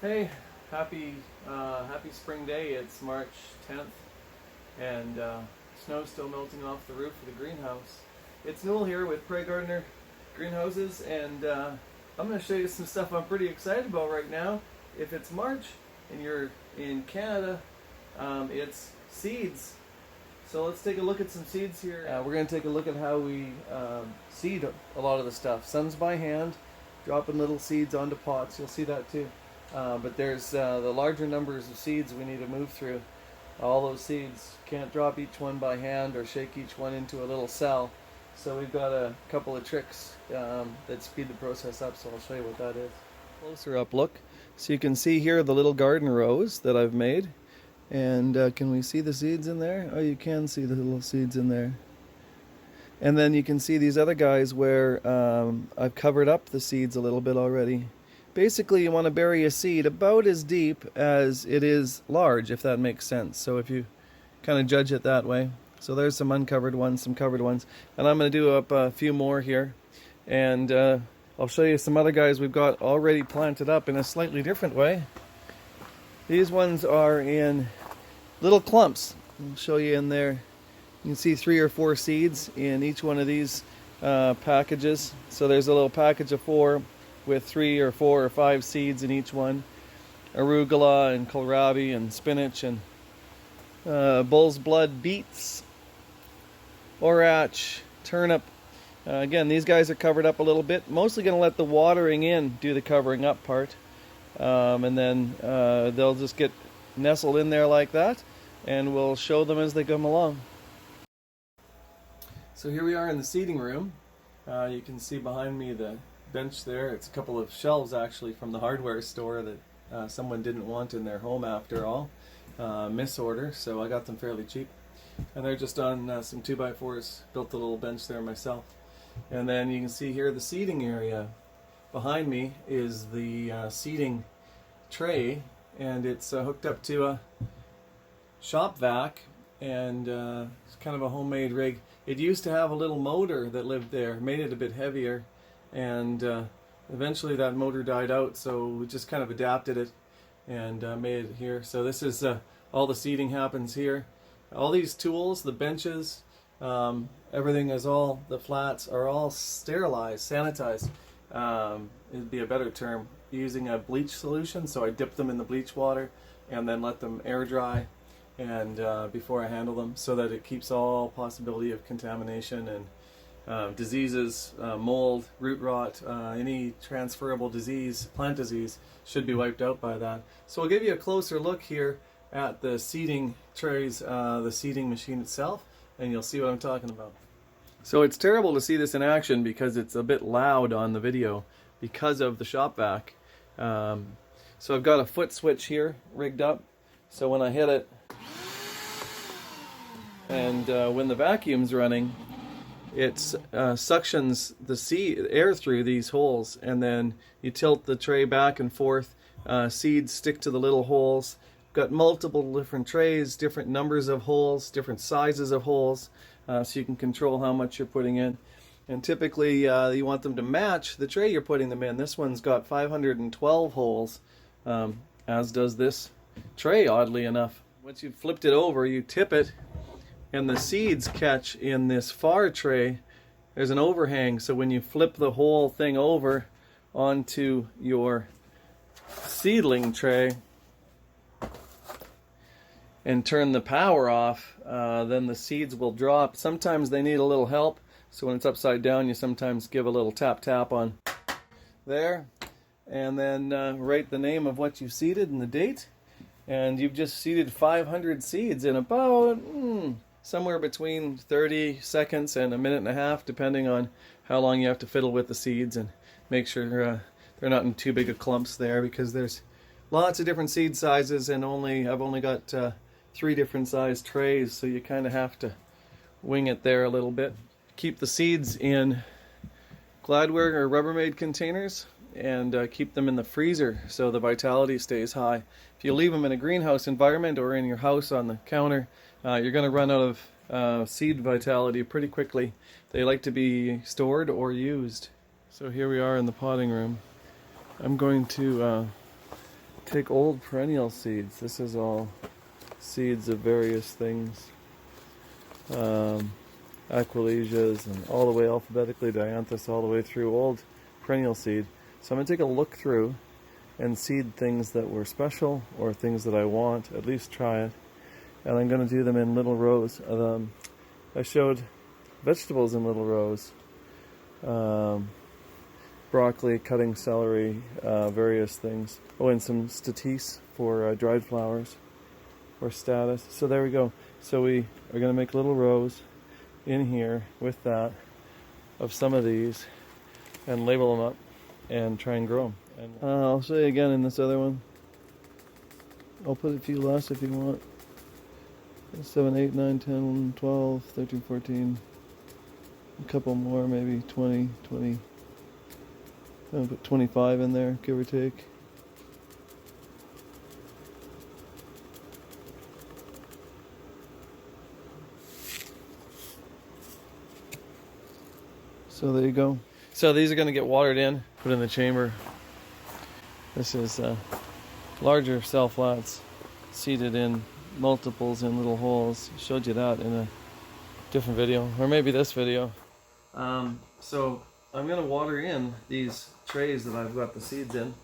Hey, happy spring day. It's March 10th, and snow's still melting off the roof of the greenhouse. It's Newell here with Prey Gardener Greenhouses, and I'm going to show you some stuff I'm pretty excited about right now. If it's March and you're in Canada, it's seeds. So let's take a look at some seeds here. We're going to take a look at how we seed a lot of the stuff. Some's by hand, dropping little seeds onto pots. You'll see that too. But there's the larger numbers of seeds we need to move through. All those seeds, can't drop each one by hand or shake each one into a little cell. So we've got a couple of tricks that speed the process up, so I'll show you what that is. Closer up look. So you can see here the little garden rows that I've made. And can we see the seeds in there? Oh, you can see the little seeds in there. And then you can see these other guys where I've covered up the seeds a little bit already. Basically, you want to bury a seed about as deep as it is large, if that makes sense. So if you kind of judge it that way. So there's some uncovered ones, some covered ones. And I'm going to do up a few more here. And I'll show you some other guys we've got already planted up in a slightly different way. These ones are in little clumps. I'll show you in there. You can see 3 or 4 seeds in each one of these packages. So there's a little package of 4 with 3 or 4 or 5 seeds in each one. Arugula and kohlrabi and spinach and bull's blood beets, orach, turnip. Again, these guys are covered up a little bit. Mostly going to let the watering in do the covering up part. And then they'll just get nestled in there like that, and we'll show them as they come along. So here we are in the seeding room. You can see behind me the bench there. It's a couple of shelves actually from the hardware store that someone didn't want in their home after all. Misorder, so I got them fairly cheap. And they're just on some 2x4s. Built a little bench there myself. And then you can see here the seeding area. Behind me is the seeding tray, and it's hooked up to a shop vac, and it's kind of a homemade rig. It used to have a little motor that lived there, made it a bit heavier, and eventually that motor died out, so we just kind of adapted it and made it here. So this is all the seeding happens here. All these tools, the benches, everything is all, the flats are all sterilized, sanitized. It'd be a better term, using a bleach solution. So I dip them in the bleach water and then let them air dry and before I handle them, so that it keeps all possibility of contamination and diseases, mold, root rot, any transferable disease, plant disease, should be wiped out by that. So I'll give you a closer look here at the seeding trays, the seeding machine itself, and you'll see what I'm talking about. So it's terrible to see this in action because it's a bit loud on the video because of the shop vac. So I've got a foot switch here rigged up, so when I hit it and when the vacuum's running, it suctions the air through these holes, and then you tilt the tray back and forth. Seeds stick to the little holes. Got multiple different trays, different numbers of holes, different sizes of holes, so you can control how much you're putting in. And typically you want them to match the tray you're putting them in. This one's got 512 holes, as does this tray, oddly enough. Once you've flipped it over, you tip it, and the seeds catch in this far tray. There's an overhang, so when you flip the whole thing over onto your seedling tray and turn the power off, then the seeds will drop. Sometimes they need a little help, so when it's upside down, you sometimes give a little tap on there, and then write the name of what you seeded and the date, and you've just seeded 500 seeds in about somewhere between 30 seconds and a minute and a half, depending on how long you have to fiddle with the seeds and make sure they're not in too big of clumps there, because there's lots of different seed sizes, and I've only got 3 different size trays, so you kind of have to wing it there a little bit. Keep the seeds in Gladware or Rubbermaid containers, and keep them in the freezer so the vitality stays high. If you leave them in a greenhouse environment or in your house on the counter, you're going to run out of seed vitality pretty quickly. They like to be stored or used. So here we are in the potting room. I'm going to take old perennial seeds. This is all seeds of various things. Aquilesias and all the way alphabetically, dianthus all the way through, old perennial seed. So I'm going to take a look through and seed things that were special or things that I want, at least try it. And I'm going to do them in little rows. I showed vegetables in little rows. Broccoli, cutting celery, various things. Oh, and some statice for dried flowers or status. So there we go. So we are going to make little rows in here with that of some of these and label them up and try and grow them. And I'll show you again in this other one. I'll put a few less if you want. 7, 8, 9, 10, 12, 13, 14. A couple more, maybe 20, 20. I'll put 25 in there, give or take. So there you go. So these are going to get watered in, put in the chamber. This is larger cell flats seeded in multiples in little holes. Showed you that in a different video, or maybe this video. So I'm going to water in these trays that I've got the seeds in.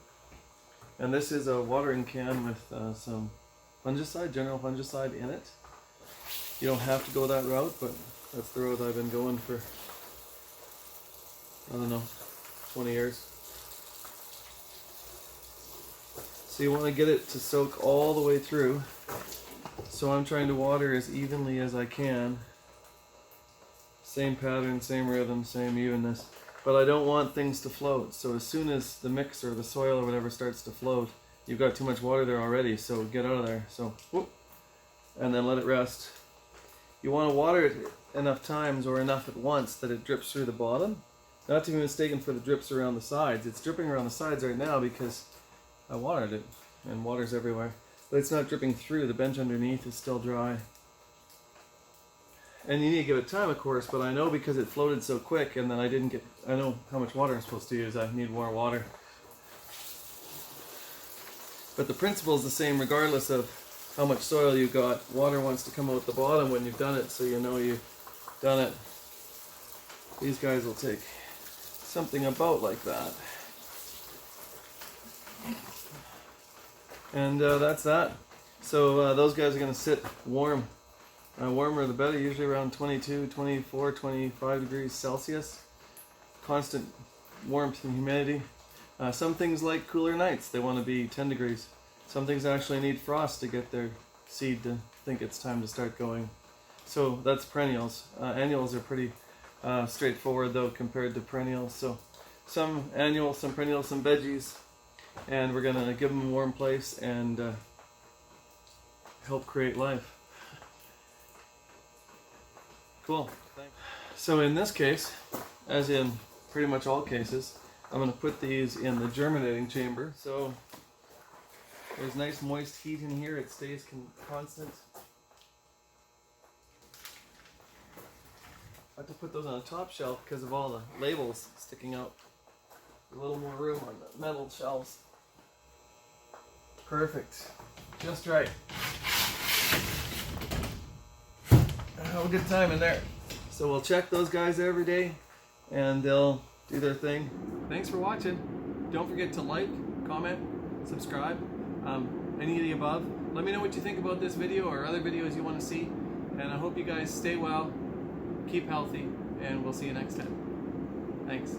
And this is a watering can with some fungicide, general fungicide in it. You don't have to go that route, but that's the road I've been going for, I don't know, 20 years. So you want to get it to soak all the way through. So I'm trying to water as evenly as I can. Same pattern, same rhythm, same evenness. But I don't want things to float. So as soon as the mix or the soil or whatever starts to float, you've got too much water there already, so get out of there. So, whoop, and then let it rest. You want to water it enough times or enough at once that it drips through the bottom. Not to be mistaken for the drips around the sides. It's dripping around the sides right now because I watered it, and water's everywhere. But it's not dripping through. The bench underneath is still dry. And you need to give it time, of course, but I know because it floated so quick and then I know how much water I'm supposed to use. I need more water. But the principle is the same regardless of how much soil you got. Water wants to come out the bottom when you've done it, so you know you've done it. These guys will take something about like that. And that's that. So those guys are going to sit warm. Warmer the better, usually around 22, 24, 25 degrees Celsius. Constant warmth and humidity. Some things like cooler nights, they want to be 10 degrees. Some things actually need frost to get their seed to think it's time to start going. So that's perennials. Annuals are pretty straightforward though compared to perennials. So some annuals, some perennials, some veggies. And we're going to give them a warm place and help create life. Cool. Thanks. So in this case, as in pretty much all cases, I'm going to put these in the germinating chamber. So there's nice moist heat in here. It stays constant. I have to put those on the top shelf because of all the labels sticking out. A little more room on the metal shelves. Perfect. Just right. Have a good time in there. So we'll check those guys every day and they'll do their thing. Thanks for watching. Don't forget to like, comment, subscribe, any of the above. Let me know what you think about this video or other videos you want to see. And I hope you guys stay well, keep healthy, and we'll see you next time. Thanks.